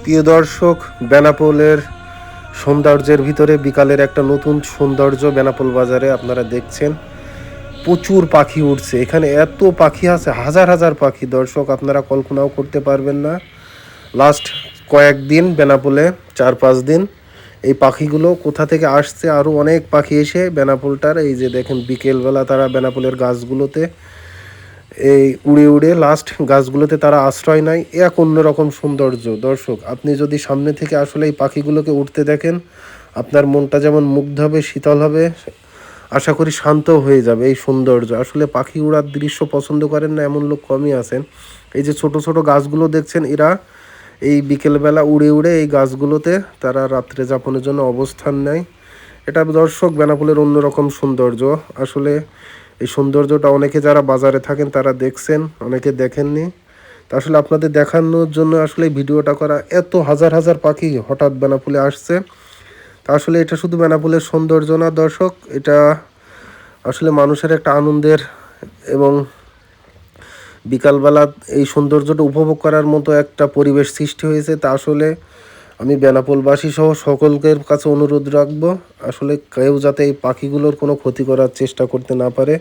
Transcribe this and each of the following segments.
প্রিয় দর্শক, বেনাপোলের সৌন্দর্যের ভিতরে বিকালের একটা নতুন সৌন্দর্য বেনাপোল বাজারে আপনারা দেখছেন। প্রচুর পাখি উঠছে এখানে, এত পাখি আছে, হাজার হাজার পাখি। দর্শক, আপনারা কল্পনাও করতে পারবেন না। লাস্ট কয়েকদিন বেনাপোলে 4-5 দিন এই পাখিগুলো কোথা থেকে আসছে। আরও অনেক পাখি এসে বেনাপোলটার, এই যে দেখেন বিকেলবেলা তারা বেনাপোলের গাছগুলোতে এই উড়ে উড়ে লাস্ট গাছগুলোতে তারা আশ্রয় নেয়। এক অন্যরকম সৌন্দর্য। দর্শক, আপনি যদি সামনে থেকে আসলে এই পাখিগুলোকে উঠতে দেখেন, আপনার মনটা যেমন মুগ্ধ হবে, শীতল হবে, আশা করি শান্ত হয়ে যাবে। এই সৌন্দর্য, আসলে পাখি উড়ার দৃশ্য পছন্দ করেন না এমন লোক কমই আছেন। এই যে ছোট ছোট গাছগুলো দেখছেন, এরা এই বিকেলবেলা উড়ে উড়ে এই গাছগুলোতে তারা রাত্রে যাপনের জন্য অবস্থান নেয়। এটা দর্শক বেনাপোলের অন্যরকম সৌন্দর্য। আসলে এই সৌন্দর্যটা অনেকে যারা বাজারে থাকেন তারা দেখছেন, অনেকে দেখেননি। তা আসলে আপনাদের দেখানোর জন্য আসলে এই ভিডিওটা করা। এত হাজার হাজার পাখি হঠাৎ বেনাপোলে আসছে। তা আসলে এটা শুধু বেনাপোলের সৌন্দর্য না দর্শক, এটা আসলে মানুষের একটা আনন্দের এবং বিকালবেলা এই সৌন্দর্যটা উপভোগ করার মতো একটা পরিবেশ সৃষ্টি হয়েছে। তা আসলে আমি বেনাপোলবাসী সহ সকলের কাছে অনুরোধ রাখবো, আসলে কেউ যাতে এই পাখিগুলোর কোনো ক্ষতি করার চেষ্টা করতে না পারে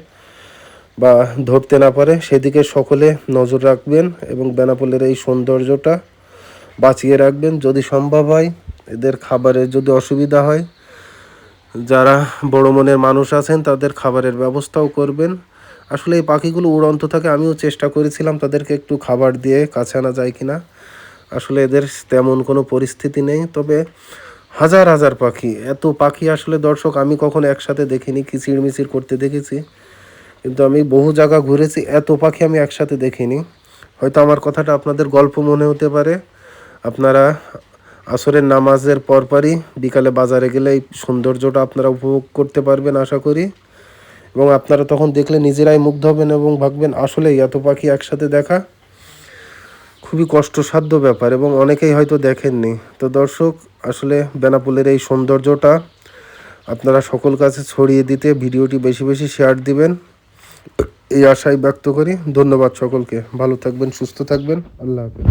বা ধরতে না পারে, সেদিকে সকলে নজর রাখবেন এবং বেনাপোলের এই সৌন্দর্যটা বাঁচিয়ে রাখবেন। যদি সম্ভব হয়, এদের খাবারের যদি অসুবিধা হয়, যারা বড় মনের মানুষ আছেন তাদের খাবারের ব্যবস্থাও করবেন। আসলে এই পাখিগুলো উড়ন্ত থাকে, আমিও চেষ্টা করেছিলাম তাদেরকে একটু খাবার দিয়ে কাছে আনা যায় কিনা। আসলে এদের তেমন কোনো পরিস্থিতি নেই, তবে হাজার হাজার পাখি, এত পাখি আসলে দর্শক আমি কখনো একসাথে দেখিনি। কিচিরমিচির করতে দেখেছি, কিন্তু আমি বহু জায়গা ঘুরেছি, এত পাখি আমি একসাথে দেখিনি। হয়তো আমার কথাটা আপনাদের গল্প মনে হতে পারে। আপনারা আসরের নামাজের পরপরই বিকালে বাজারে গেলে এই সৌন্দর্যটা আপনারা উপভোগ করতে পারবেন আশা করি। এবং আপনারা তখন দেখলে নিজেরাই মুগ্ধ হবেন এবং ভাববেন আসলেই এত পাখি একসাথে দেখা খুবই কষ্টসাধ্য ব্যাপার, এবং অনেকেই হয়তো দেখেননি। তো দর্শক, আসলে বেনাপোলের এই সৌন্দর্যটা আপনারা সকল কাছে ছড়িয়ে দিতে ভিডিওটি বেশি বেশি শেয়ার দিবেন, এই আশাই ব্যক্ত করি। ধন্যবাদ সকলকে। ভালো থাকবেন, সুস্থ থাকবেন। আল্লাহ হাফেজ।